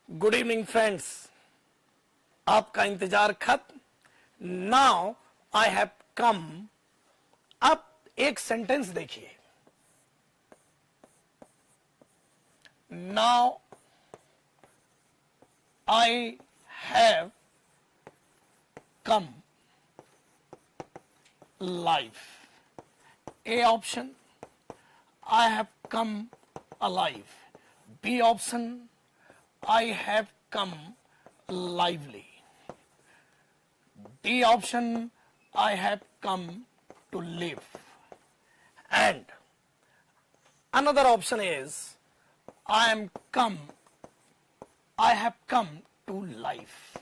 Good evening friends, आपका इंतजार खत्म। Now I have come. अब एक सेंटेंस देखिए। Now I have come life. A option, I have come alive. B option, I have come lively. D option, I have come to live. And another option is, I have come to life.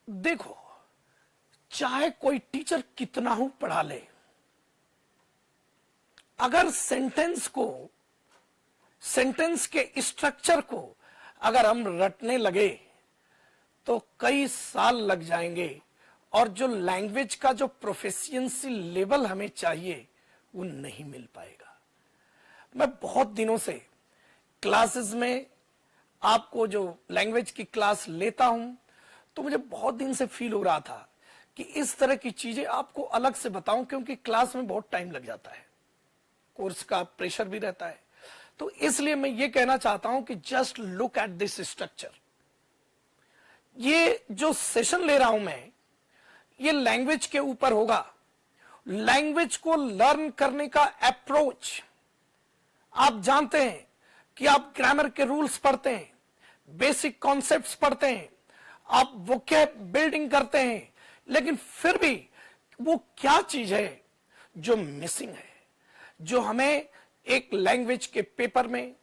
देखो, चाहे कोई teacher कितना ही पढ़ा ले, अगर sentence के structure को अगर हम रटने लगे तो कई साल लग जाएंगे और जो लैंग्वेज का जो प्रोफिशिएंसी लेवल हमें चाहिए वो नहीं मिल पाएगा। मैं बहुत दिनों से क्लासेस में आपको जो लैंग्वेज की क्लास लेता हूं तो मुझे बहुत दिन से फील हो रहा था कि इस तरह की चीजें आपको अलग से बताऊं, क्योंकि क्लास में बहुत टाइम लग जाता है, कोर्स का प्रेशर भी रहता है। तो इसलिए मैं ये कहना चाहता हूं कि just look at this structure. ये जो सेशन ले रहा हूं मैं, ये लैंग्वेज के ऊपर होगा। लैंग्वेज को लर्न करने का अप्रोच, आप जानते हैं कि आप ग्रामर के रूल्स पढ़ते हैं, बेसिक कॉन्सेप्ट्स पढ़ते हैं, आप वोकैब बिल्डिंग करते हैं, लेकिन फिर भी वो क्या चीज है जो मिसिंग है, जो हमें एक लैंग्वेज के पेपर में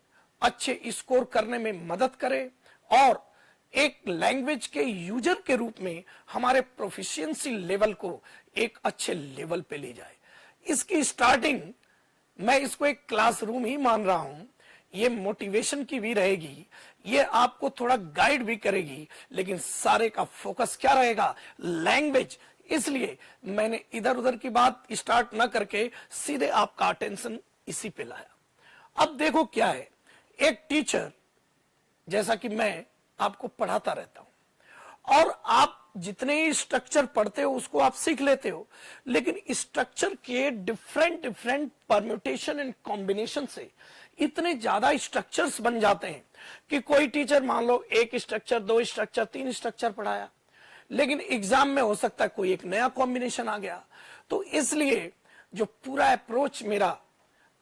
अच्छे स्कोर करने में मदद करे और एक लैंग्वेज के यूजर के रूप में हमारे प्रोफिशिएंसी लेवल को एक अच्छे लेवल पे ले जाए। इसकी स्टार्टिंग मैं इसको एक क्लासरूम ही मान रहा हूं। ये मोटिवेशन की भी रहेगी, ये आपको थोड़ा गाइड भी करेगी, लेकिन सारे का फोकस क्या रहेगा? लैंग्वेज। इसलिए मैंने इधर उधर की बात स्टार्ट ना करके सीधे आपका अटेंशन इसी पे लाया। अब देखो क्या है, एक टीचर, जैसा कि मैं आपको पढ़ाता रहता हूं और आप जितने ही स्ट्रक्चर पढ़ते हो उसको आप सीख लेते हो, लेकिन स्ट्रक्चर के डिफरेंट परम्यूटेशन एंड कॉम्बिनेशन से इतने ज्यादा स्ट्रक्चर्स बन जाते हैं कि कोई टीचर मान लो एक स्ट्रक्चर, दो स्ट्रक्चर, तीन स्ट्रक्चर पढ़ाया, लेकिन एग्जाम में हो सकता है कोई एक नया कॉम्बिनेशन आ गया। तो इसलिए जो पूरा अप्रोच मेरा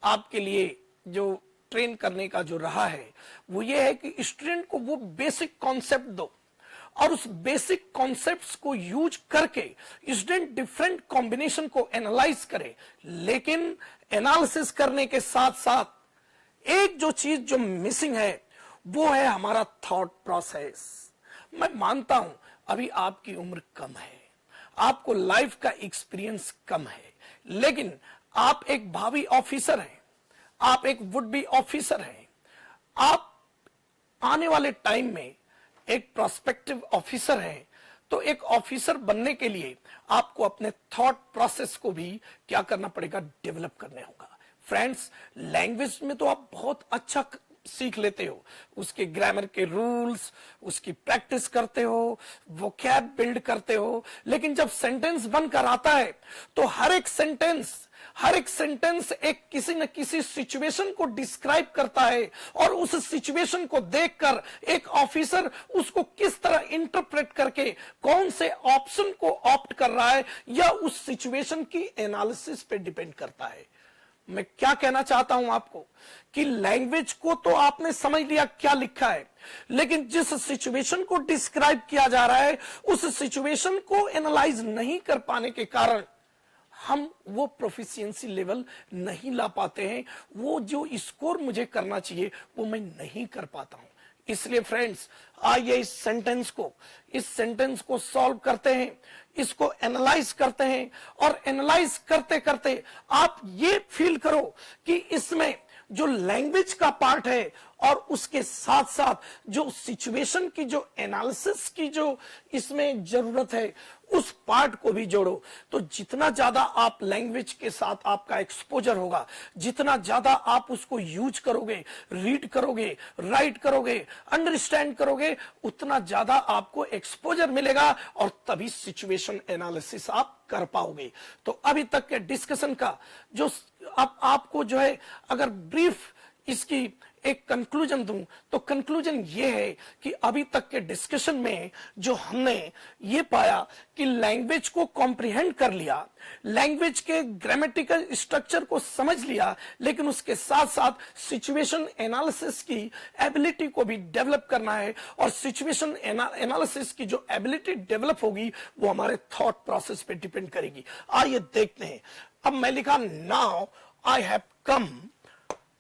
आपके लिए जो ट्रेन करने का जो रहा है वो ये है कि स्टूडेंट को वो बेसिक कॉन्सेप्ट दो और उस बेसिक कॉन्सेप्ट्स को यूज करके स्टूडेंट डिफरेंट कॉम्बिनेशन को एनालाइज करे, लेकिन एनालिसिस करने के साथ साथ एक जो चीज जो मिसिंग है वो है हमारा थॉट प्रोसेस। मैं मानता हूं अभी आपकी उम्र कम है, आपको लाइफ का एक्सपीरियंस कम है, लेकिन आप एक भावी ऑफिसर हैं, आप एक वुड बी ऑफिसर हैं, आप आने वाले टाइम में एक प्रोस्पेक्टिव ऑफिसर हैं। तो एक ऑफिसर बनने के लिए आपको अपने थॉट प्रोसेस को भी क्या करना पड़ेगा? डेवलप करने होगा। फ्रेंड्स, लैंग्वेज में तो आप बहुत अच्छा सीख लेते हो, उसके ग्रामर के रूल्स, उसकी प्रैक्टिस करते हो, वोकैब बिल्ड करते हो, लेकिन जब सेंटेंस बनकर आता है तो हर एक सेंटेंस एक किसी न किसी सिचुएशन को डिस्क्राइब करता है और उस सिचुएशन को देखकर एक ऑफिसर उसको किस तरह इंटरप्रेट करके कौन से ऑप्शन को ऑप्ट कर रहा है या उस सिचुएशन की एनालिसिस पे डिपेंड करता है। मैं क्या कहना चाहता हूं आपको कि लैंग्वेज को तो आपने समझ लिया क्या लिखा है, लेकिन जिस सिचुएशन को डिस्क्राइब किया जा रहा है उस सिचुएशन को एनालाइज नहीं कर पाने के कारण हम वो प्रोफिशिएंसी लेवल नहीं ला पाते हैं। वो जो स्कोर मुझे करना चाहिए वो मैं नहीं कर पाता हूं। इसलिए फ्रेंड्स, आइए इस सेंटेंस को सॉल्व करते हैं, इसको एनालाइज करते हैं और एनालाइज करते करते आप ये फील करो कि इसमें जो लैंग्वेज का पार्ट है और उसके साथ साथ जो सिचुएशन की जो एनालिसिस की जो इसमें जरूरत है उस पार्ट को भी जोड़ो। तो जितना ज्यादा आप लैंग्वेज के साथ आपका एक्सपोजर होगा, जितना ज्यादा आप उसको यूज करोगे, रीड करोगे, राइट करोगे, अंडरस्टैंड करोगे, उतना ज्यादा आपको एक्सपोजर मिलेगा और तभी सिचुएशन एनालिसिस आप कर पाओगे। तो अभी तक के डिस्कशन का जो अब आपको जो है अगर ब्रीफ इसकी एक कंक्लूजन दूं तो कंक्लूजन ये है कि अभी तक के डिस्कशन में जो हमने ये पाया कि लैंग्वेज को कॉम्प्रिहेंड कर लिया, लैंग्वेज के ग्रामेटिकल स्ट्रक्चर को समझ लिया, लेकिन उसके साथ साथ सिचुएशन एनालिसिस की एबिलिटी को भी डेवलप करना है। और सिचुएशन एनालिसिस की जो एबिलिटी डेवलप होगी वो हमारे थॉट प्रोसेस पे डिपेंड करेगी। आइए देखते हैं। अब मैं लिखा नाउ आई हैव कम।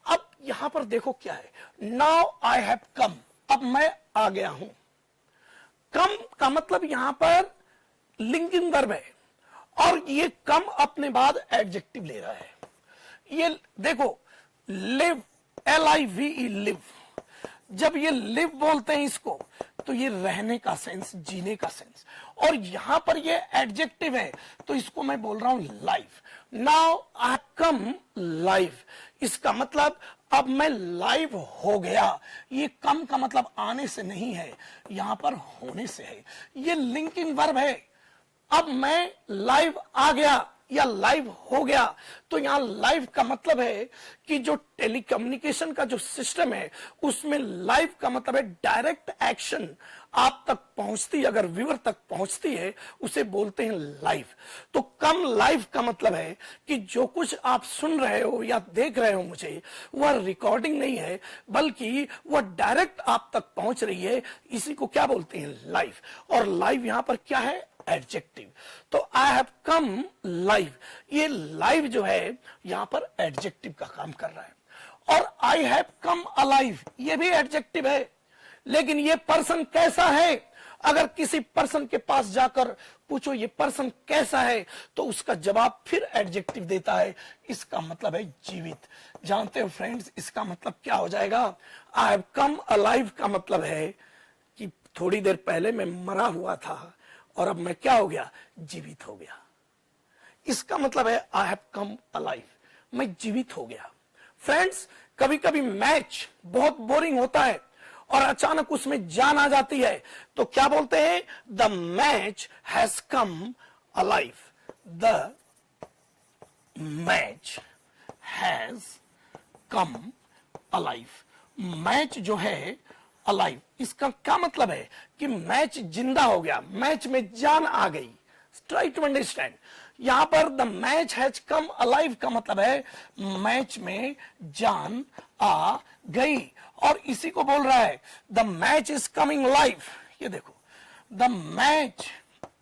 अब यहां पर देखो क्या है, नाउ आई हैव कम, अब मैं आ गया हूं। कम का मतलब यहां पर लिंकिंग वर्ब है और ये कम अपने बाद एडजेक्टिव ले रहा है। ये देखो लिव, LIVE लिव, जब ये लिव बोलते हैं इसको तो ये रहने का सेंस, जीने का सेंस, और यहां पर ये एडजेक्टिव है तो इसको मैं बोल रहा हूं life. Now I come live, इसका मतलब अब मैं लाइव हो गया। ये कम का मतलब आने से नहीं है, यहां पर होने से है। ये लिंकिंग वर्ब है। अब मैं लाइव आ गया या लाइव हो गया, तो यहां लाइव का मतलब है कि जो टेलीकम्युनिकेशन का जो सिस्टम है उसमें लाइव का मतलब है डायरेक्ट एक्शन आप तक पहुंचती, अगर व्यूअर तक पहुंचती है उसे बोलते हैं लाइव। तो कम लाइव का मतलब है कि जो कुछ आप सुन रहे हो या देख रहे हो मुझे, वह रिकॉर्डिंग नहीं है बल्कि वह डायरेक्ट आप तक पहुंच रही है। इसी को क्या बोलते हैं, लाइव। और लाइव यहां पर क्या है, एडजेक्टिव। तो आई हैव कम लाइव, ये लाइव जो है यहां पर एडजेक्टिव का काम कर रहा है। और आई हैव कम अलाइव, ये भी एडजेक्टिव है, लेकिन ये पर्सन कैसा है, अगर किसी पर्सन के पास जाकर पूछो ये पर्सन कैसा है तो उसका जवाब फिर एडजेक्टिव देता है, इसका मतलब है जीवित। जानते हो फ्रेंड्स इसका मतलब क्या हो जाएगा, आई हैव कम अलाइव का मतलब है कि थोड़ी देर पहले मैं मरा हुआ था और अब मैं क्या हो गया, जीवित हो गया। इसका मतलब है आई हैव कम अलाइव, मैं जीवित हो गया। फ्रेंड्स कभी कभी मैच बहुत बोरिंग होता है और अचानक उसमें जान आ जाती है तो क्या बोलते हैं, the match has come alive, the match has come alive. Match जो है अलाइव, इसका क्या मतलब है कि मैच जिंदा हो गया, मैच में जान आ गई। ट्राई टू अंडरस्टैंड, यहां पर the match has come alive का मतलब है मैच में जान आ गई, और इसी को बोल रहा है the match is coming live. ये देखो the match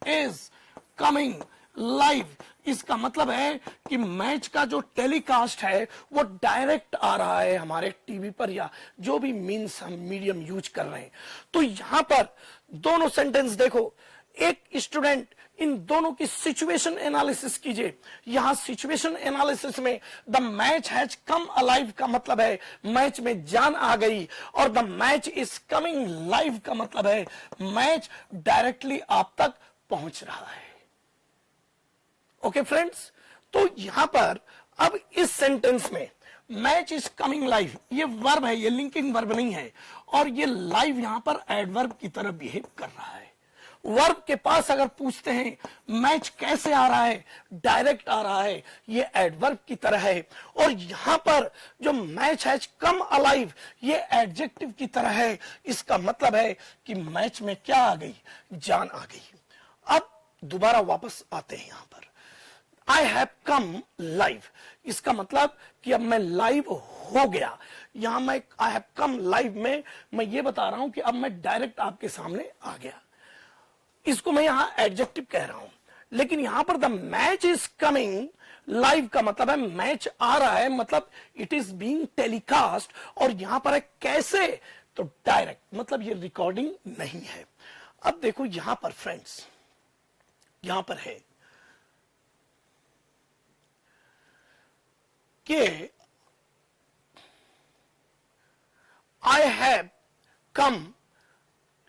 is coming live, इसका मतलब है कि मैच का जो टेलीकास्ट है वो डायरेक्ट आ रहा है हमारे टीवी पर या जो भी मीन्स हम मीडियम यूज कर रहे हैं। तो यहां पर दोनों सेंटेंस देखो, एक स्टूडेंट इन दोनों की सिचुएशन एनालिसिस कीजिए। यहां सिचुएशन एनालिसिस में the match has come alive का मतलब है मैच में जान आ गई, और the match is coming live का मतलब है मैच डायरेक्टली आप तक पहुंच रहा है। ओके फ्रेंड्स, तो यहां पर अब इस सेंटेंस में मैच इज कमिंग लाइव, ये वर्ब है, ये लिंकिंग वर्ब नहीं है, और ये लाइव यहां पर एडवर्ब की तरह बिहेव कर रहा है। वर्ब के पास अगर पूछते हैं मैच कैसे आ रहा है, डायरेक्ट आ रहा है, ये एडवर्ब की तरह है। और यहां पर जो मैच हैज कम अलाइव, ये एडजेक्टिव की तरह है। इसका मतलब है कि मैच में क्या आ गई, जान आ गई। अब दोबारा वापस आते हैं यहां पर, आई हैव कम लाइव, इसका मतलब कि अब मैं लाइव हो गया। यहां मैं आई हैव कम लाइव में मैं ये बता रहा हूं कि अब मैं डायरेक्ट आपके सामने आ गया, इसको मैं यहां एडजेक्टिव कह रहा हूं। लेकिन यहां पर the match is coming live का मतलब है मैच आ रहा है, मतलब इट इज बीइंग टेलीकास्ट, और यहां पर है कैसे, तो डायरेक्ट, मतलब ये रिकॉर्डिंग नहीं है। अब देखो यहां पर फ्रेंड्स, यहां पर है कि कम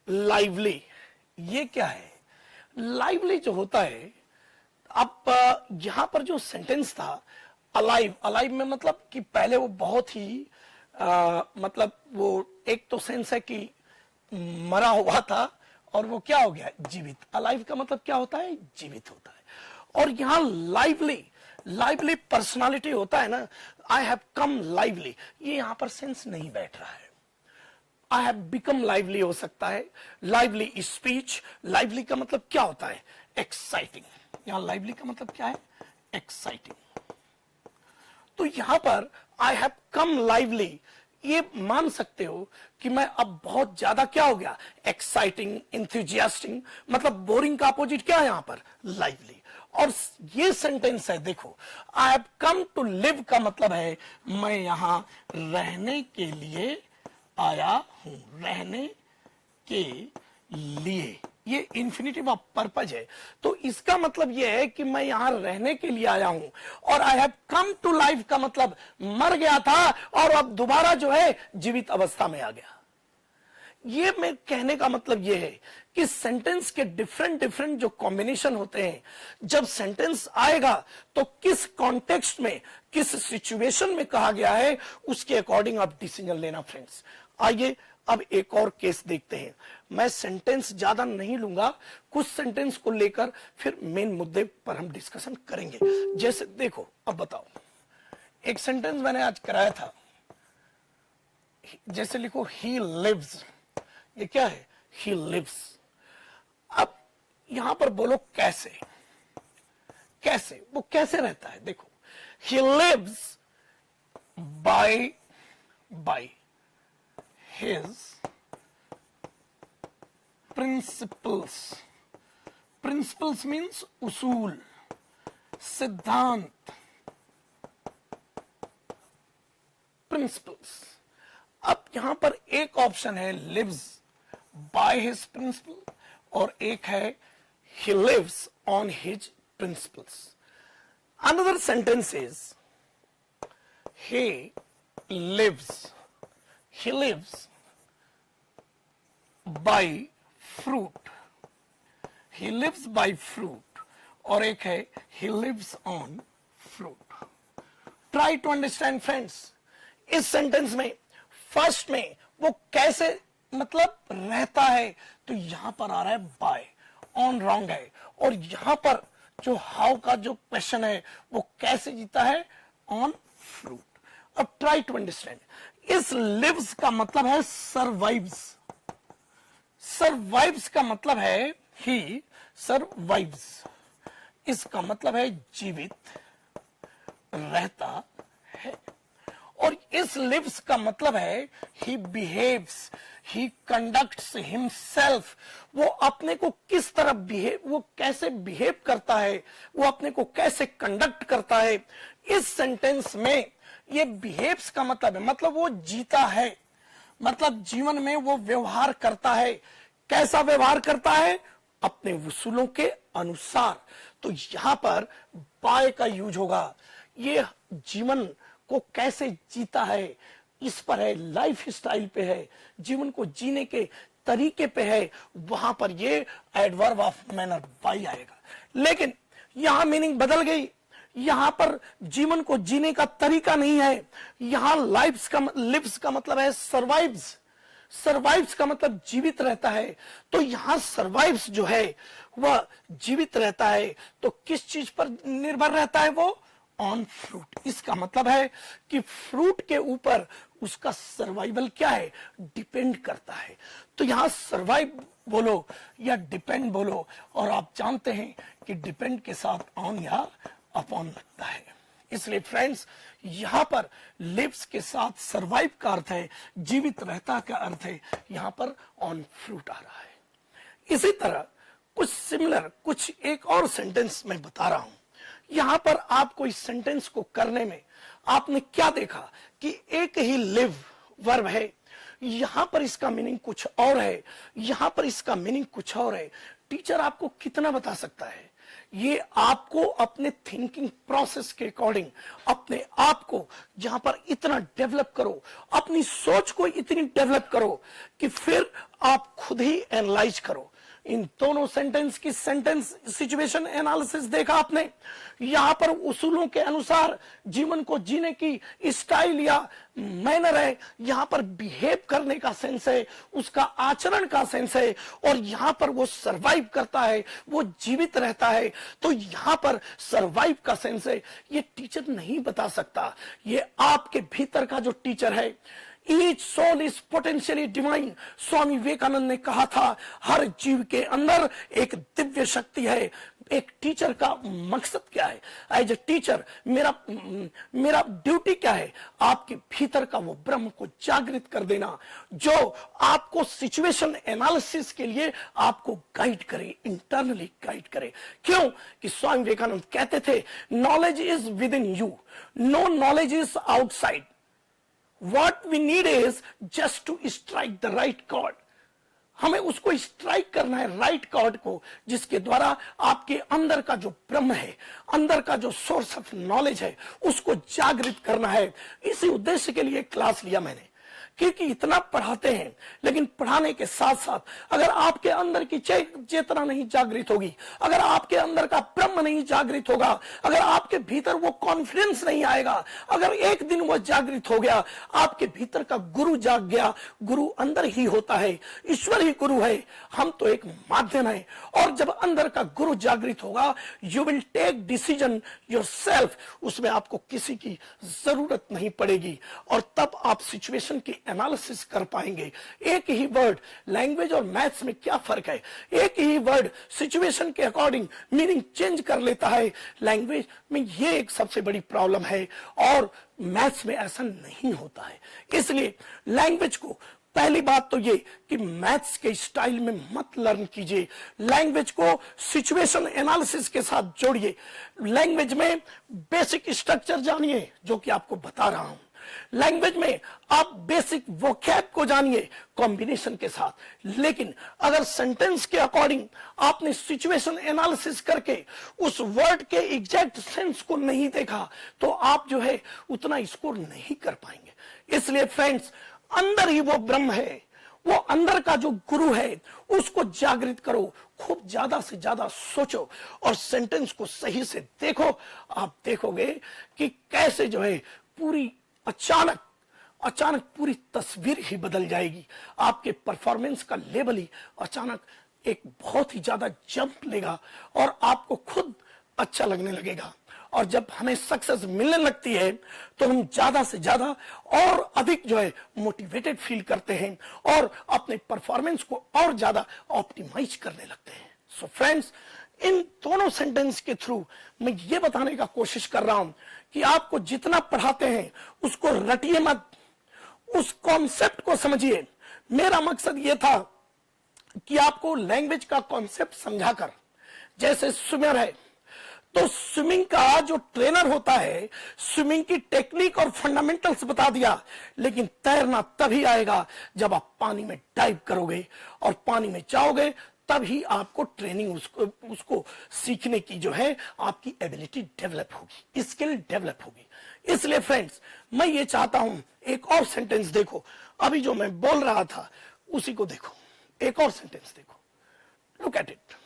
लाइवली। ये क्या है? लाइवली जो होता है, अब यहां पर जो सेंटेंस था अलाइव, अलाइव में मतलब कि पहले वो बहुत ही मतलब वो एक तो सेंस है कि मरा हुआ था और वो क्या हो गया? जीवित। अलाइव का मतलब क्या होता है? जीवित होता है। और यहां लाइवली, लाइवली पर्सनालिटी होता है ना, आई हैव कम लाइवली, ये यहां पर सेंस नहीं बैठ रहा है। आई हैव बिकम लाइवली हो सकता है, लाइवली स्पीच। लाइवली का मतलब क्या होता है? एक्साइटिंग। यहां लाइवली का मतलब क्या है? एक्साइटिंग। तो यहां पर आई हैव कम लाइवली, ये मान सकते हो कि मैं अब बहुत ज्यादा क्या हो गया? Exciting, enthusiastic. मतलब बोरिंग का अपोजिट क्या है यहां पर? लाइवली। और ये सेंटेंस है, देखो, I have come to live का मतलब है मैं यहां रहने के लिए आया हूं, रहने के लिए। ये इंफिनिटिव ऑफ पर्पज है, तो इसका मतलब ये है कि मैं यहां रहने के लिए आया हूं। और I have come to life का मतलब मर गया था और अब दोबारा जो है जीवित अवस्था में आ गया। ये मैं कहने का मतलब ये है कि सेंटेंस के डिफरेंट डिफरेंट जो कॉम्बिनेशन होते हैं, जब सेंटेंस आएगा तो किस कॉन्टेक्स्ट में, किस सिचुएशन में कहा गया है, उसके अकॉर्डिंग आप डिसीजन लेना। फ्रेंड्स, आइए अब एक और केस देखते हैं। मैं सेंटेंस ज्यादा नहीं लूंगा, कुछ सेंटेंस को लेकर फिर मेन मुद्दे पर हम डिस्कशन करेंगे। जैसे देखो, अब बताओ, एक सेंटेंस मैंने आज कराया था, जैसे लिखो ही लिव्स। ये क्या है? He lives. अब यहां पर बोलो कैसे, कैसे, वो कैसे रहता है? देखो, he lives by his principles. Principles means उसूल, सिद्धांत, principles। अब यहां पर एक ऑप्शन है lives by his principle और एक है he lives on his principles. Another sentence is he lives by fruit, he lives by fruit और एक है he lives on fruit. Try to understand friends, इस सेंटेंस में फर्स्ट में वो कैसे मतलब रहता है, तो यहां पर आ रहा है बाय, ऑन रॉन्ग है। और यहां पर जो हाउ का जो क्वेश्चन है वो कैसे जीता है? On fruit. अब ट्राई टू अंडरस्टैंड, इस लिव्स का मतलब है सर्वाइव्स। सर्वाइव्स का मतलब है ही सर्वाइव्स, इसका मतलब है जीवित रहता है। और इस लिव्स का मतलब है he behaves, he conducts himself. वो अपने को किस तरह बिहेव, वो कैसे बिहेव करता है, वो अपने को कैसे कंडक्ट करता है। इस सेंटेंस में ये बिहेव्स का मतलब वो जीता है, मतलब जीवन में वो व्यवहार करता है। कैसा व्यवहार करता है? अपने वसूलों के अनुसार। तो यहां पर बाय का यूज होगा। ये जीवन को कैसे जीता है इस पर है, लाइफ स्टाइल पे है, जीवन को जीने के तरीके पे है, वहां पर ये एडवर्ब ऑफ मैनर बाय आएगा। लेकिन यहां मीनिंग बदल गई, यहां पर जीवन को जीने का तरीका नहीं है। यहां लिव्स का मतलब है सर्वाइव्स, सर्वाइव्स का मतलब जीवित रहता है। तो यहां सर्वाइव्स जो है वह जीवित रहता है, तो किस चीज पर निर्भर रहता है वो? On fruit. इसका मतलब है कि फ्रूट के ऊपर उसका सर्वाइवल क्या है? डिपेंड करता है। तो यहां सर्वाइव बोलो या डिपेंड बोलो, और आप जानते हैं कि डिपेंड के साथ ऑन या अपॉन लगता है। इसलिए फ्रेंड्स, यहां पर लिव्स के साथ सर्वाइव का अर्थ है, जीवित रहता का अर्थ है, यहां पर ऑन फ्रूट आ रहा है। इसी तरह कुछ सिमिलर, कुछ एक और सेंटेंस मैं बता रहा हूं। यहां पर आपको इस सेंटेंस को करने में आपने क्या देखा कि एक ही लिव वर्ब है, यहां पर इसका मीनिंग कुछ और है, यहां पर इसका मीनिंग कुछ और है। टीचर आपको कितना बता सकता है? ये आपको अपने थिंकिंग प्रोसेस के अकॉर्डिंग अपने आप को जहां पर इतना डेवलप करो, अपनी सोच को इतनी डेवलप करो कि फिर आप खुद ही एनालाइज करो। इन दोनों सेंटेंस की सेंटेंस सिचुएशन एनालिसिस देखा आपने, यहां पर उसूलों के अनुसार जीवन को जीने की स्टाइल या मैनर है, यहां पर बिहेव करने का सेंस है, उसका आचरण का सेंस है, और यहां पर वो सरवाइव करता है, वो जीवित रहता है। तो यहां पर सरवाइव का सेंस है, ये टीचर नहीं बता सकता, ये आपके भीतर का जो टीचर है। Each soul is potentially divine। Swami Vivekananda ने कहा था, हर जीव के अंदर एक दिव्य शक्ति है। एक टीचर का मकसद क्या है? एज ए टीचर मेरा ड्यूटी क्या है? आपके भीतर का वो ब्रह्म को जागृत कर देना, जो आपको सिचुएशन एनालिसिस के लिए आपको गाइड करे, इंटरनली गाइड करे। क्यों कि स्वामी विवेकानंद कहते थे, knowledge is within you, no knowledge is outside. What we need is just to strike the right chord। हमें उसको स्ट्राइक करना है, राइट कॉर्ड को, जिसके द्वारा आपके अंदर का जो ब्रह्म है, अंदर का जो सोर्स ऑफ नॉलेज है, उसको जागृत करना है। इसी उद्देश्य के लिए क्लास लिया मैंने, क्योंकि इतना पढ़ाते हैं, लेकिन पढ़ाने के साथ साथ अगर आपके अंदर की चेतना नहीं जागृत होगी, अगर आपके अंदर का ब्रह्म नहीं जागृत होगा, अगर आपके भीतर वो कॉन्फिडेंस नहीं आएगा, अगर एक दिन वो जागृत हो गया, आपके भीतर का गुरु जाग गया। गुरु अंदर ही होता है, ईश्वर ही गुरु है, हम तो एक माध्यम है। और जब अंदर का गुरु जागृत होगा, you will take decision yourself, उसमें आपको किसी की जरूरत नहीं पड़ेगी, और तब आप सिचुएशन की एनालिसिस कर पाएंगे। एक ही वर्ड, लैंग्वेज और मैथ्स में क्या फर्क है? एक ही वर्ड सिचुएशन के अकॉर्डिंग मीनिंग चेंज कर लेता है। लैंग्वेज में ये एक सबसे बड़ी प्रॉब्लम है, और मैथ्स में ऐसा नहीं होता है। इसलिए लैंग्वेज को, पहली बात तो ये कि मैथ्स के स्टाइल में मत लर्न कीजिए, लैंग्वेज को सिचुएशन एनालिसिस के साथ जोड़िए। लैंग्वेज में बेसिक स्ट्रक्चर जानिए, जो कि आपको बता रहा हूं। लैंग्वेज में आप बेसिक वोकैब को जानिए कॉम्बिनेशन के साथ। लेकिन अगर सेंटेंस के अकॉर्डिंग आपने सिचुएशन एनालिसिस करके उस वर्ड के एग्जैक्ट सेंस को नहीं देखा, तो आप जो है उतना स्कोर नहीं कर पाएंगे। इसलिए फ्रेंड्स, अंदर ही वो ब्रह्म है, वो अंदर का जो गुरु है, उसको जागृत करो। खूब ज्यादा से ज्यादा सोचो और सेंटेंस को सही से देखो। आप देखोगे कि कैसे जो है पूरी अचानक पूरी तस्वीर ही बदल जाएगी। आपके परफॉर्मेंस का लेवल ही अचानक एक बहुत ही ज्यादा जंप लेगा, और आपको खुद अच्छा लगने लगेगा। और जब हमें सक्सेस मिलने लगती है, तो हम ज्यादा से ज्यादा और अधिक जो है मोटिवेटेड फील करते हैं, और अपने परफॉर्मेंस को और ज्यादा ऑप्टिमाइज करने लगते हैं। सो फ्रेंड्स, इन दोनों सेंटेंस के थ्रू मैं ये बताने का कोशिश कर रहा हूं कि आपको जितना पढ़ाते हैं उसको रटिए मत, उस कॉन्सेप्ट को समझिए। मेरा मकसद यह था कि आपको लैंग्वेज का कॉन्सेप्ट समझाकर, जैसे स्विमर है तो स्विमिंग का जो ट्रेनर होता है, स्विमिंग की टेक्निक और फंडामेंटल्स बता दिया, लेकिन तैरना तभी आएगा जब आप पानी में डाइव करोगे और पानी में जाओगे, तभी आपको ट्रेनिंग उसको सीखने की जो है आपकी एबिलिटी डेवलप होगी, स्किल डेवलप होगी। इसलिए फ्रेंड्स, मैं ये चाहता हूं, एक और सेंटेंस देखो, अभी जो मैं बोल रहा था उसी को देखो, एक और सेंटेंस देखो, look at it.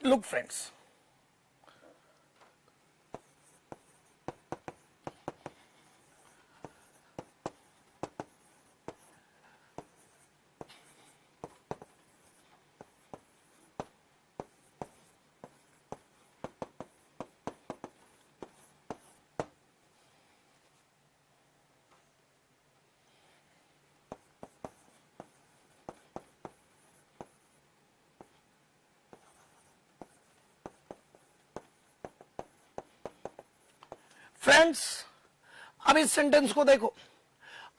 Look friends, friends, अब इस सेंटेंस को देखो।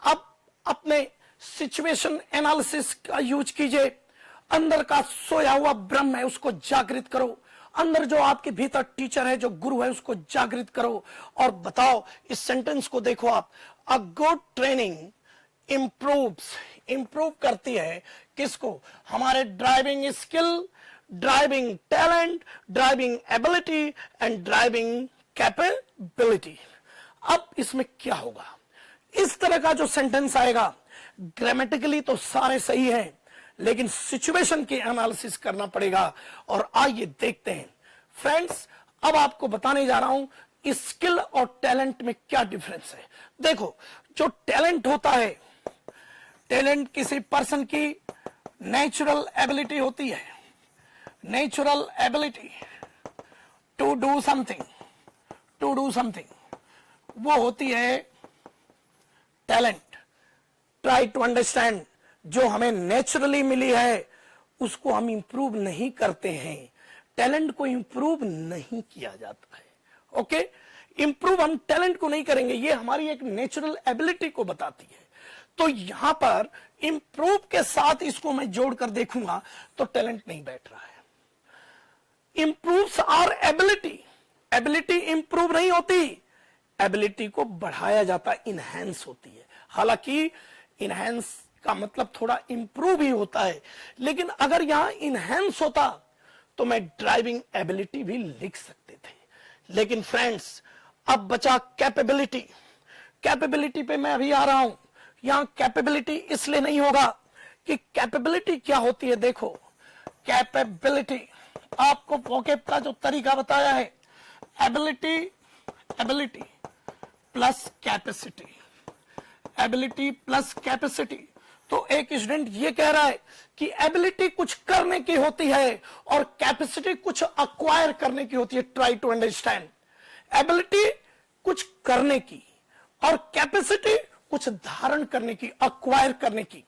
अब अपने सिचुएशन एनालिसिस का यूज कीजिए। अंदर का सोया हुआ ब्रह्म है, उसको जागृत करो। अंदर जो आपके भीतर टीचर है, जो गुरु है, उसको जागृत करो और बताओ। इस सेंटेंस को देखो आप, अ गुड ट्रेनिंग इंप्रूव करती है किसको? हमारे driving skill, driving talent, driving ability and driving capability. अब इसमें क्या होगा? इस तरह का जो सेंटेंस आएगा, ग्रामेटिकली तो सारे सही हैं, लेकिन सिचुएशन की एनालिसिस करना पड़ेगा। और आइए देखते हैं फ्रेंड्स, अब आपको बताने जा रहा हूं स्किल और टैलेंट में क्या डिफरेंस है। देखो, जो टैलेंट होता है, टैलेंट किसी पर्सन की नेचुरल एबिलिटी होती है, natural ability to do something, वो होती है टैलेंट। ट्राई टू अंडरस्टैंड, जो हमें नेचुरली मिली है उसको हम इंप्रूव नहीं करते हैं, टैलेंट को इंप्रूव नहीं किया जाता है। ओके, इंप्रूव हम टैलेंट को नहीं करेंगे, ये हमारी एक नेचुरल एबिलिटी को बताती है। तो यहां पर इंप्रूव के साथ इसको मैं जोड़कर देखूंगा तो टैलेंट नहीं बैठ रहा है। Improves our ability, ability improve नहीं होती, एबिलिटी को बढ़ाया जाता, इनहैंस होती है। हालांकि इनहैंस का मतलब थोड़ा इंप्रूव ही होता है, लेकिन अगर यहां इनहैंस होता तो मैं ड्राइविंग एबिलिटी भी लिख सकते थे। लेकिन फ्रेंड्स, अब बचा कैपेबिलिटी। कैपेबिलिटी पे मैं अभी आ रहा हूं। यहां कैपेबिलिटी इसलिए नहीं होगा कि कैपेबिलिटी क्या होती है। देखो, कैपेबिलिटी आपको वोकैब का जो तरीका बताया है, ability plus capacity, ability plus capacity. तो एक स्टूडेंट ये कह रहा है कि एबिलिटी कुछ करने की होती है और कैपेसिटी कुछ अक्वायर करने की होती है। ट्राई टू अंडरस्टैंड, एबिलिटी कुछ करने की और कैपेसिटी कुछ धारण करने की, अक्वायर करने की।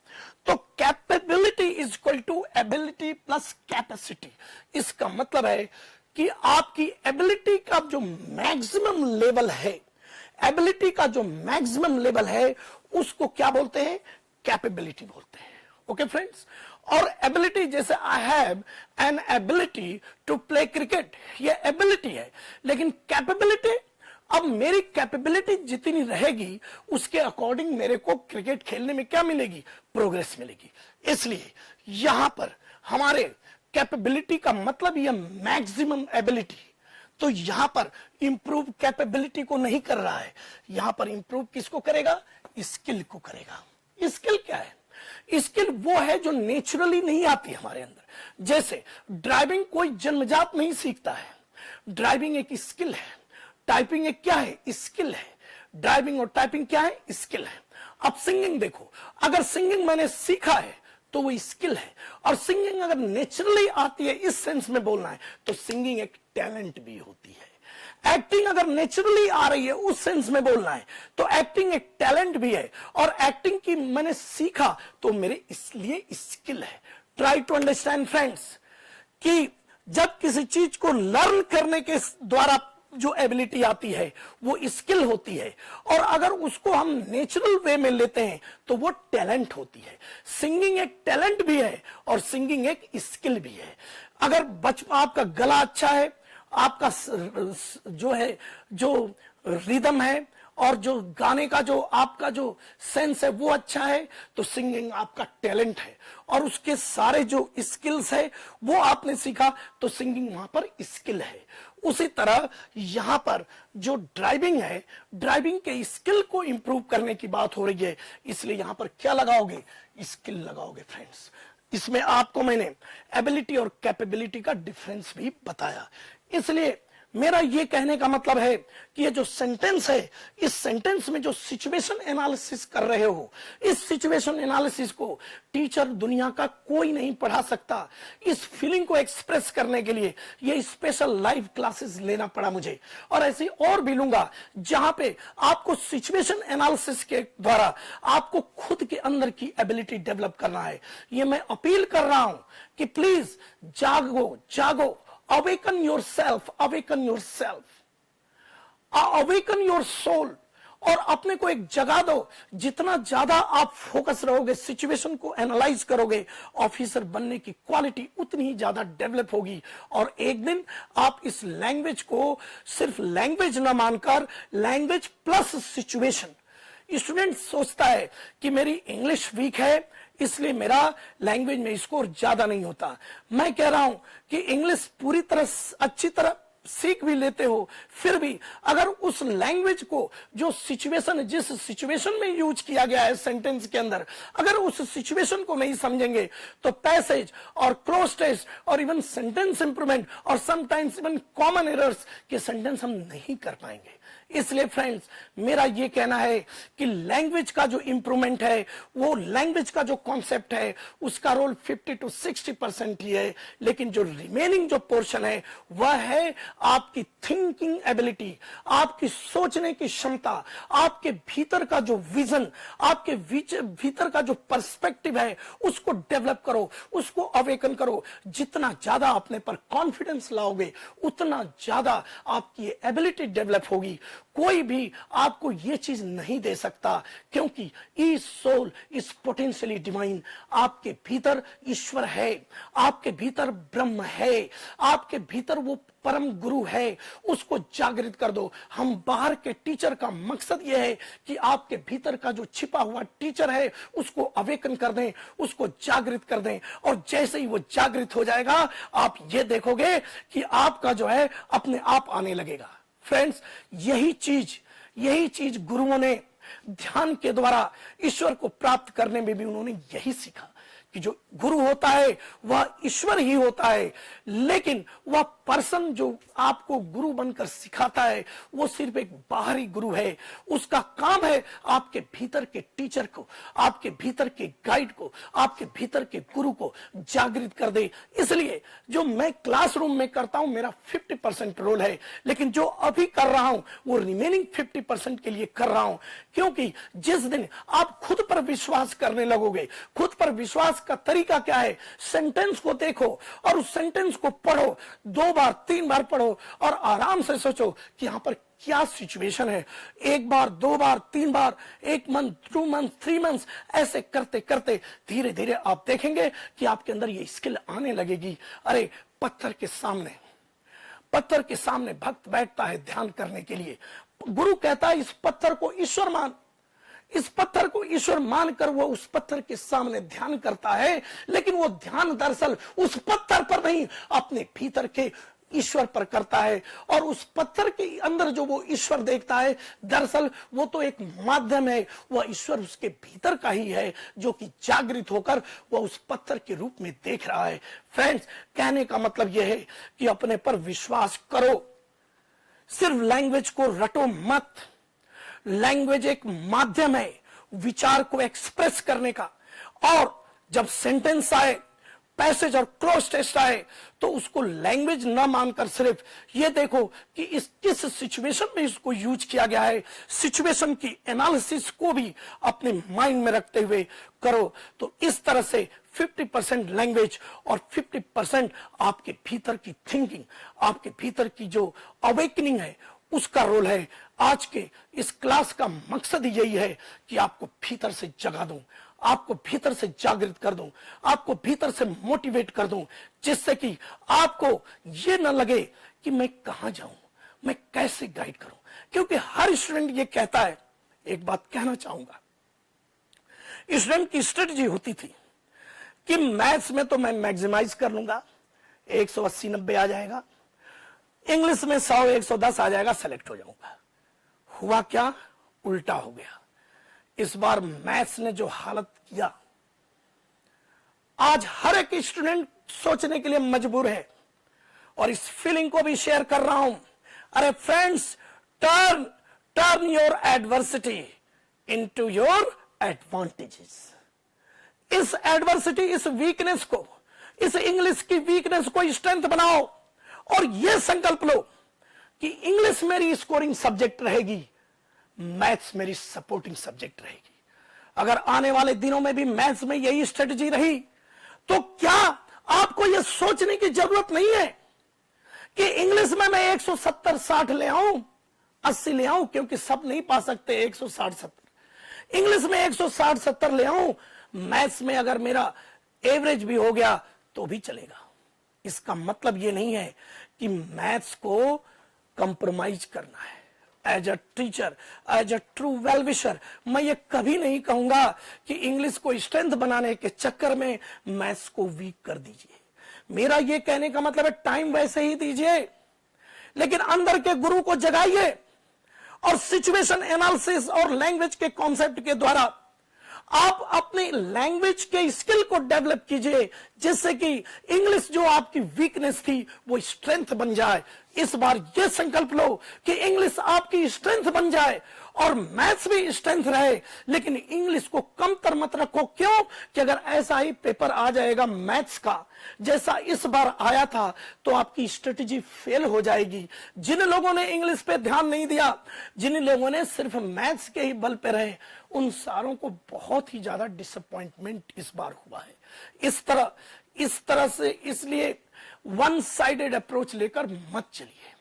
तो capability is equal to ability plus capacity. इसका मतलब है कि आपकी एबिलिटी का जो मैक्सिमम लेवल है, एबिलिटी का जो मैक्सिमम लेवल है उसको क्या बोलते हैं? कैपेबिलिटी बोलते हैं। ओके फ्रेंड्स, और एबिलिटी जैसे I have an ability to play cricket, ये एबिलिटी है। लेकिन कैपेबिलिटी, अब मेरी कैपेबिलिटी जितनी रहेगी उसके अकॉर्डिंग मेरे को क्रिकेट खेलने में क्या मिलेगी? प्रोग्रेस मिलेगी। इसलिए यहां पर हमारे कैपेबिलिटी का मतलब यह मैक्सिमम एबिलिटी। तो यहां पर इंप्रूव कैपेबिलिटी को नहीं कर रहा है, यहां पर इंप्रूव किसको करेगा? स्किल को करेगा। स्किल क्या है? स्किल वो है जो नेचुरली नहीं आती हमारे अंदर। जैसे ड्राइविंग कोई जन्मजात नहीं सीखता है, ड्राइविंग एक स्किल है। टाइपिंग एक क्या है? स्किल है। ड्राइविंग और टाइपिंग क्या है? स्किल है। अब सिंगिंग देखो, अगर सिंगिंग मैंने सीखा है तो वो स्किल है, और सिंगिंग अगर नेचुरली आती है, इस सेंस में बोलना है, तो सिंगिंग एक टैलेंट भी होती है। एक्टिंग अगर नेचुरली आ रही है, उस सेंस में बोलना है, तो एक्टिंग एक टैलेंट भी है, और एक्टिंग की मैंने सीखा तो मेरे इसलिए स्किल है। ट्राई टू अंडरस्टैंड फ्रेंड्स, कि जब किसी चीज को लर्न करने के द्वारा जो एबिलिटी आती है वो स्किल होती है, और अगर उसको हम नेचुरल वे में लेते हैं तो वो टैलेंट होती है। सिंगिंग एक टैलेंट भी है और सिंगिंग एक स्किल भी है। अगर बचपन आपका गला अच्छा है, आपका जो है, जो रिदम है और जो गाने का जो आपका जो सेंस है वो अच्छा है, तो सिंगिंग आपका टैलेंट है, और उसके सारे जो स्किल्स है वो आपने सीखा, तो सिंगिंग वहां पर स्किल है। उसी तरह यहां पर जो ड्राइविंग है, ड्राइविंग के स्किल को इंप्रूव करने की बात हो रही है, इसलिए यहां पर क्या लगाओगे? स्किल लगाओगे फ्रेंड्स। इसमें आपको मैंने एबिलिटी और कैपेबिलिटी का डिफरेंस भी बताया। इसलिए मेरा ये कहने का मतलब है कि ये जो सेंटेंस है, इस सेंटेंस में जो सिचुएशन एनालिसिस कर रहे हो, इस सिचुएशन एनालिसिस को टीचर दुनिया का कोई नहीं पढ़ा सकता। इस फीलिंग को एक्सप्रेस करने के लिए ये स्पेशल लाइव क्लासेस लेना पड़ा मुझे, और ऐसे और भी लूंगा जहां पे आपको सिचुएशन एनालिसिस के द्वारा आपको खुद के अंदर की एबिलिटी डेवलप करना है। ये मैं अपील कर रहा हूं कि प्लीज जागो, जागो, awaken yourself, awaken yourself, awaken your soul, और अपने को एक जगह दो। जितना ज्यादा आप फोकस रहोगे, सिचुएशन को एनालाइज करोगे, ऑफिसर बनने की क्वालिटी उतनी ही ज्यादा डेवलप होगी। और एक दिन आप इस लैंग्वेज को सिर्फ लैंग्वेज ना मानकर लैंग्वेज प्लस सिचुएशन। स्टूडेंट सोचता है कि मेरी इंग्लिश वीक है इसलिए मेरा लैंग्वेज में स्कोर ज्यादा नहीं होता। मैं कह रहा हूं कि इंग्लिश पूरी तरह अच्छी तरह सीख भी लेते हो, फिर भी अगर उस लैंग्वेज को जो सिचुएशन, जिस सिचुएशन में यूज किया गया है सेंटेंस के अंदर, अगर उस सिचुएशन को नहीं समझेंगे तो पैसेज और क्लोज टेस्ट और इवन सेंटेंस इंप्रूवमेंट और समटाइम्स इवन कॉमन एरर्स के सेंटेंस हम नहीं कर पाएंगे। इसलिए फ्रेंड्स, मेरा यह कहना है कि लैंग्वेज का जो इंप्रूवमेंट है, वो लैंग्वेज का जो कॉन्सेप्ट है, उसका रोल 50 to 60% ही है, लेकिन जो रिमेनिंग जो पोर्शन है वह है आपकी थिंकिंग एबिलिटी, आपकी सोचने की क्षमता, आपके भीतर का जो विजन, आपके भीतर का जो पर्सपेक्टिव है, उसको डेवलप करो, उसको अवेकन करो। जितना ज्यादा अपने पर कॉन्फिडेंस लाओगे, उतना ज्यादा आपकी एबिलिटी डेवलप होगी। कोई भी आपको यह चीज नहीं दे सकता, क्योंकि each soul is potentially divine. आपके भीतर ईश्वर है, आपके भीतर ब्रह्म है, आपके भीतर वो परम गुरु है, उसको जागृत कर दो। हम बाहर के टीचर का मकसद यह है कि आपके भीतर का जो छिपा हुआ टीचर है उसको अवेकन कर दें, उसको जागृत कर दें। और जैसे ही वो जागृत हो जाएगा, आप ये देखोगे कि आपका जो है अपने आप आने लगेगा। फ्रेंड्स, यही चीज गुरुओं ने ध्यान के द्वारा ईश्वर को प्राप्त करने में भी उन्होंने यही सीखा कि जो गुरु होता है वह ईश्वर ही होता है, लेकिन वह पर्सन जो आपको गुरु बनकर सिखाता है वो सिर्फ एक बाहरी गुरु है। उसका काम है आपके भीतर के टीचर को, आपके भीतर के गाइड को, आपके भीतर के गुरु को जागृत कर दे। इसलिए जो मैं क्लासरूम में करता हूं मेरा 50% रोल है, लेकिन जो अभी कर रहा हूं वो रिमेनिंग 50% के लिए कर रहा हूं, क्योंकि जिस दिन आप खुद पर विश्वास करने लगोगे, खुद पर विश्वास का तरीका क्या है, सेंटेंस को देखो और उस सेंटेंस को पढ़ो, 2 बार 3 बार पढ़ो और आराम से सोचो कि यहां पर क्या सिचुएशन है। 1 बार 2 बार 3 बार, 1 मंथ 2 मंथ 3 मंथ्स, ऐसे करते करते धीरे धीरे आप देखेंगे कि आपके अंदर ये स्किल आने लगेगी। अरे पत्थर के सामने भक्त बैठता है ध्यान करने के लिए। गुरु कहता है इस पत्थर को ईश्वर मान, इस पत्थर को ईश्वर मानकर वो उस पत्थर के सामने ध्यान करता है, लेकिन वो ध्यान दरअसल उस पत्थर पर नहीं, अपने भीतर के ईश्वर पर करता है। और उस पत्थर के अंदर जो वो ईश्वर देखता है, दरअसल वो तो एक माध्यम है, वह ईश्वर उसके भीतर का ही है, जो कि जागृत होकर वह उस पत्थर के रूप में देख रहा है। फ्रेंड्स, कहने का मतलब यह है कि अपने पर विश्वास करो, सिर्फ लैंग्वेज को रटो मत। लैंग्वेज एक माध्यम है विचार को एक्सप्रेस करने का, और जब सेंटेंस आए, पैसेज और क्लोज टेस्ट आए, तो उसको लैंग्वेज ना मानकर सिर्फ ये देखो कि इस किस सिचुएशन में इसको यूज किया गया है। सिचुएशन की एनालिसिस को भी अपने माइंड में रखते हुए करो। तो इस तरह से 50% लैंग्वेज और 50% आपके भीतर की थिंकिंग, आपके भीतर की जो अवेकनिंग है, उसका रोल है। आज के इस क्लास का मकसद यही है कि आपको भीतर से जगा दूं, आपको भीतर से जागृत कर दूं, आपको भीतर से मोटिवेट कर दूं, जिससे कि आपको ये न लगे कि मैं कहां जाऊं, मैं कैसे गाइड करूं। क्योंकि हर स्टूडेंट ये कहता है, एक बात कहना चाहूंगा, स्टूडेंट की स्ट्रेटजी होती थी कि मैथ्स में तो मैं मैक्सिमाइज कर लूंगा, 180-90 आ जाएगा, इंग्लिश में 100-110 आ जाएगा, सेलेक्ट हो जाऊंगा। हुआ क्या? उल्टा हो गया। इस बार मैथ्स ने जो हालत किया, आज हर एक स्टूडेंट सोचने के लिए मजबूर है, और इस फीलिंग को भी शेयर कर रहा हूं। अरे friends, turn your adversity into your advantages. इस एडवर्सिटी, इस वीकनेस को, इस इंग्लिश की वीकनेस को स्ट्रेंथ बनाओ, और यह संकल्प लो कि इंग्लिश मेरी स्कोरिंग सब्जेक्ट रहेगी, मैथ्स मेरी सपोर्टिंग सब्जेक्ट रहेगी। अगर आने वाले दिनों में भी मैथ्स में यही स्ट्रेटजी रही, तो क्या आपको यह सोचने की जरूरत नहीं है कि इंग्लिश में मैं 170-60 ले आऊं 80 ले आऊं, क्योंकि सब नहीं पा सकते 160-70। इंग्लिश में 160-70 ले आऊं, मैथ्स में अगर मेरा एवरेज भी हो गया तो भी चलेगा। इसका मतलब ये नहीं है कि मैथ्स को कंप्रोमाइज करना है। As a teacher, as a true well wisher, मैं ये कभी नहीं कहूंगा कि इंग्लिश को स्ट्रेंथ बनाने के चक्कर में मैथ्स को वीक कर दीजिए। मेरा ये कहने का मतलब है टाइम वैसे ही दीजिए, लेकिन अंदर के गुरु को जगाइए और सिचुएशन एनालिसिस और लैंग्वेज के कॉन्सेप्ट के द्वारा आप अपनी लैंग्वेज के स्किल को डेवलप कीजिए, जिससे कि इंग्लिश जो आपकी वीकनेस थी वो स्ट्रेंथ बन जाए। इस बार ये संकल्प लो कि इंग्लिश आपकी स्ट्रेंथ बन जाए और मैथ्स भी स्ट्रेंथ रहे, लेकिन इंग्लिश को कमतर मत रखो। क्यों? कि अगर ऐसा ही पेपर आ जाएगा मैथ्स का जैसा इस बार आया था तो आपकी स्ट्रेटेजी फेल हो जाएगी। जिन लोगों ने इंग्लिश पे ध्यान नहीं दिया, जिन लोगों ने सिर्फ मैथ्स के ही बल पे रहे, उन सारों को बहुत ही ज्यादा डिसअपॉइंटमेंट इस बार हुआ है। इस तरह से इसलिए वन साइडेड अप्रोच लेकर मत चलिए,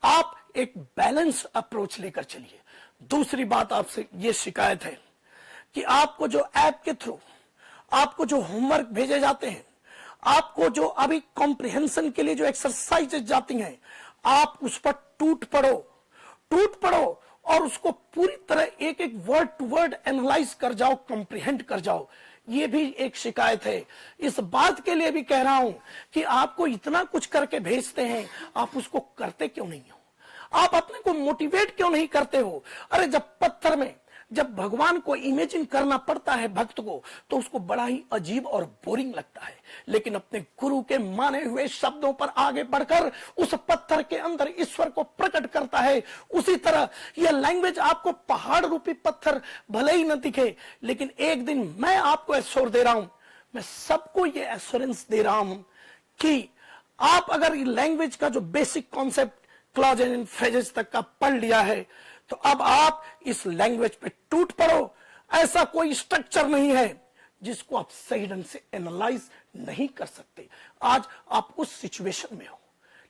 आप एक बैलेंस अप्रोच लेकर चलिए। दूसरी बात आपसे यह शिकायत है कि आपको जो ऐप के थ्रू आपको जो होमवर्क भेजे जाते हैं, आपको जो अभी कॉम्प्रिहेंशन के लिए जो एक्सरसाइजेज जाती हैं, आप उस पर टूट पड़ो और उसको पूरी तरह एक एक वर्ड टू वर्ड एनालाइज कर जाओ, कॉम्प्रिहेंड कर जाओ। ये भी एक शिकायत है। इस बात के लिए भी कह रहा हूं कि आपको इतना कुछ करके भेजते हैं, आप उसको करते क्यों नहीं हो? आप अपने को मोटिवेट क्यों नहीं करते हो? अरे जब पत्थर में जब भगवान को इमेजिन करना पड़ता है भक्त को, तो उसको बड़ा ही अजीब और बोरिंग लगता है, लेकिन अपने गुरु के माने हुए शब्दों पर आगे बढ़कर उस पत्थर के अंदर ईश्वर को प्रकट करता है। उसी तरह यह लैंग्वेज आपको पहाड़ रूपी पत्थर भले ही न दिखे, लेकिन एक दिन मैं आपको एश्योर दे रहा हूं, मैं सबको यह एश्योरेंस दे रहा हूं कि आप अगर लैंग्वेज का जो basic concept clause and phrases तक का पढ़ लिया है, तो अब आप इस लैंग्वेज पे टूट पड़ो। ऐसा कोई स्ट्रक्चर नहीं है जिसको आप सही ढंग से एनालाइज नहीं कर सकते। आज आप उस सिचुएशन में हो,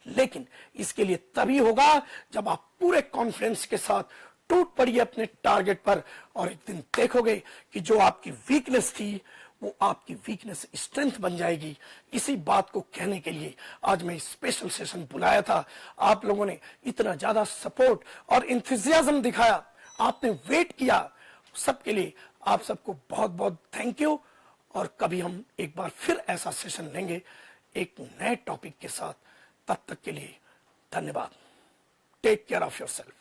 लेकिन इसके लिए तभी होगा जब आप पूरे कॉन्फिडेंस के साथ टूट पड़िए अपने टारगेट पर, और एक दिन देखोगे कि जो आपकी वीकनेस थी वो आपकी वीकनेस स्ट्रेंथ बन जाएगी। इसी बात को कहने के लिए आज मैं स्पेशल सेशन बुलाया था। आप लोगों ने इतना ज्यादा सपोर्ट और इंथुसियाज्म दिखाया, आपने वेट किया, सबके लिए आप सबको बहुत बहुत थैंक यू। और कभी हम एक बार फिर ऐसा सेशन लेंगे एक नए टॉपिक के साथ। तब तक के लिए धन्यवाद। Take care of yourself.